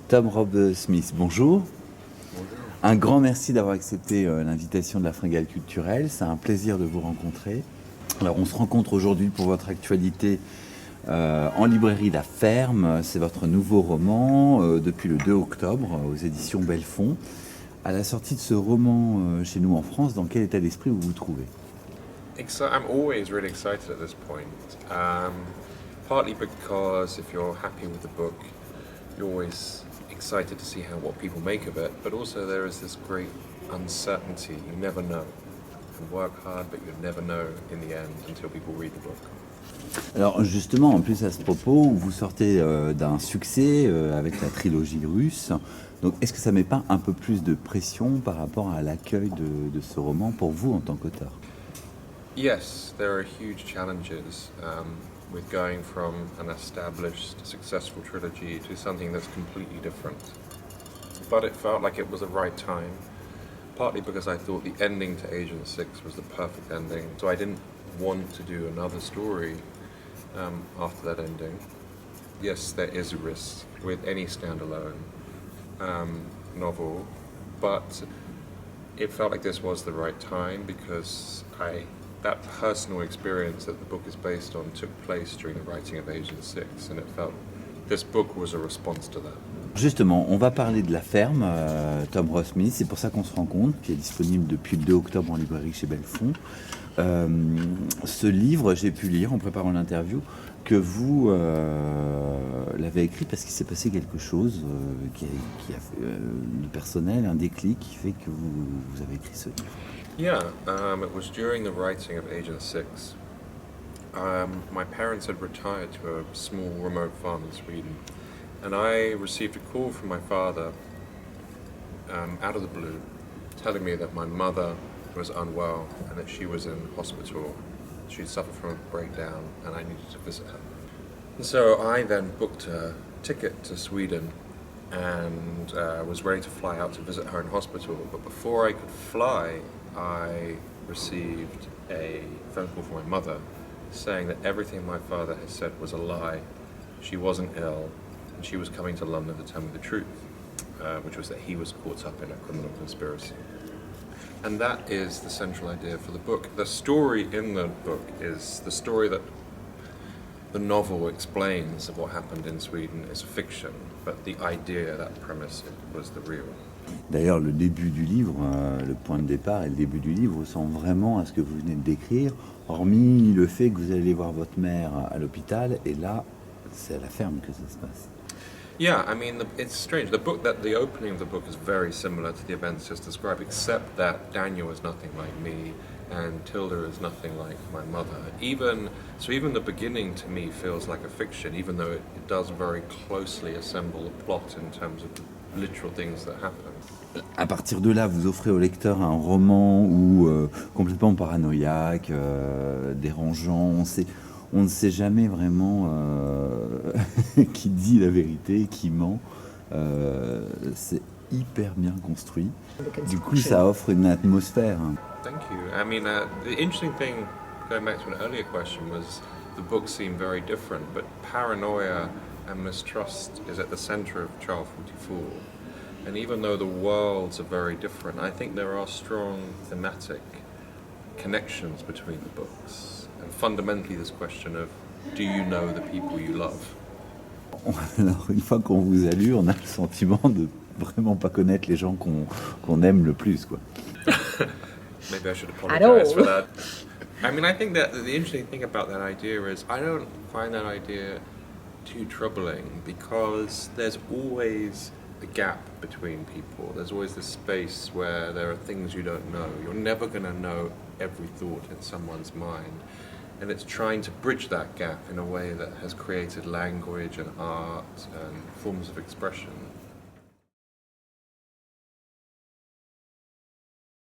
Tom Rob Smith, bonjour. Bonjour. Un grand merci d'avoir accepté l'invitation de la Fringale Culturelle. C'est un plaisir de vous rencontrer. Alors, on se rencontre aujourd'hui pour votre actualité en librairie La Ferme. C'est votre nouveau roman depuis le 2 octobre aux éditions Belfond. À la sortie de ce roman chez nous en France, dans quel état d'esprit vous vous trouvez? I'm always really excited at this point, partly because if you're happy with the book, you're always excited to see what people make of it, but also there is this great uncertainty. You never know. You can work hard, but you never know in the end until people read the book. Alors justement, en plus à ce propos, vous sortez d'un succès avec la trilogie russe. Donc est-ce que ça ne met pas un peu plus de pression par rapport à l'accueil de ce roman pour vous en tant qu'auteur? Yes, there are huge challenges with going from an established, successful trilogy to something that's completely different. But it felt like it was the right time, partly because I thought the ending to Agent 6 was the perfect ending, so I didn't want to do another story after that ending. Yes, there is a risk with any standalone novel, but it felt like this was the right time because that personal experience that the book is based on took place during the writing of Agent 6, and it felt this book was a response to that. Justement, on va parler de La Ferme, Tom Ross Smith, c'est pour ça qu'on se rencontre, qui est disponible depuis le 2 octobre en librairie chez Belfond. Ce livre, j'ai pu lire en préparant l'interview, que vous l'avez écrit parce qu'il s'est passé quelque chose qui a fait de personnel, un déclic qui fait que vous avez écrit ce livre. Yeah, it was during the writing of Agent 6. My parents had retired to a small remote farm in Sweden, and I received a call from my father out of the blue telling me that my mother was unwell and that she was in hospital. She'd suffered from a breakdown and I needed to visit her. And so I then booked a ticket to Sweden and was ready to fly out to visit her in hospital. But before I could fly, I received a phone call from my mother saying that everything my father had said was a lie. She wasn't ill and she was coming to London to tell me the truth, which was that he was caught up in a criminal conspiracy. And that is the central idea for the book. The story in the book is the story that the novel explains of what happened in Sweden is fiction, but the idea, that premise, was the real. D'ailleurs, le début du livre, le point de départ et le début du livre ressemble vraiment à ce que vous venez de décrire, hormis le fait que vous allez voir votre mère à l'hôpital, et là, c'est à la ferme que ça se passe. Yeah, I mean, it's strange. The opening of the book is very similar to the events just described, except that Daniel is nothing like me, and Tilda is nothing like my mother. Even the beginning to me feels like a fiction, even though it does very closely assemble the plot in terms of the literal things that happen. À partir de là, vous offrez au lecteur un roman complètement paranoïaque, dérangeant. On ne sait jamais vraiment qui dit la vérité, qui ment. C'est hyper bien construit. Du coup, ça offre une atmosphère. Thank you. I mean, the interesting thing, going back to an earlier question, was the book seemed very different, but paranoia and mistrust is at the center of Child 44. And even though the worlds are very different, I think there are strong thematic connections between the books. And fundamentally this question of, do you know the people you love? Alors, une fois qu'on vous a lu, on a le sentiment de vraiment pas connaître les gens qu'on aime le plus, quoi. Maybe I should apologize for that. I mean, I think that the interesting thing about that idea is I don't find that idea too troubling because there's always a gap between people. There's always this space where there are things you don't know. You're never going to know every thought in someone's mind. And it's trying to bridge that gap in a way that has created language and art and forms of expression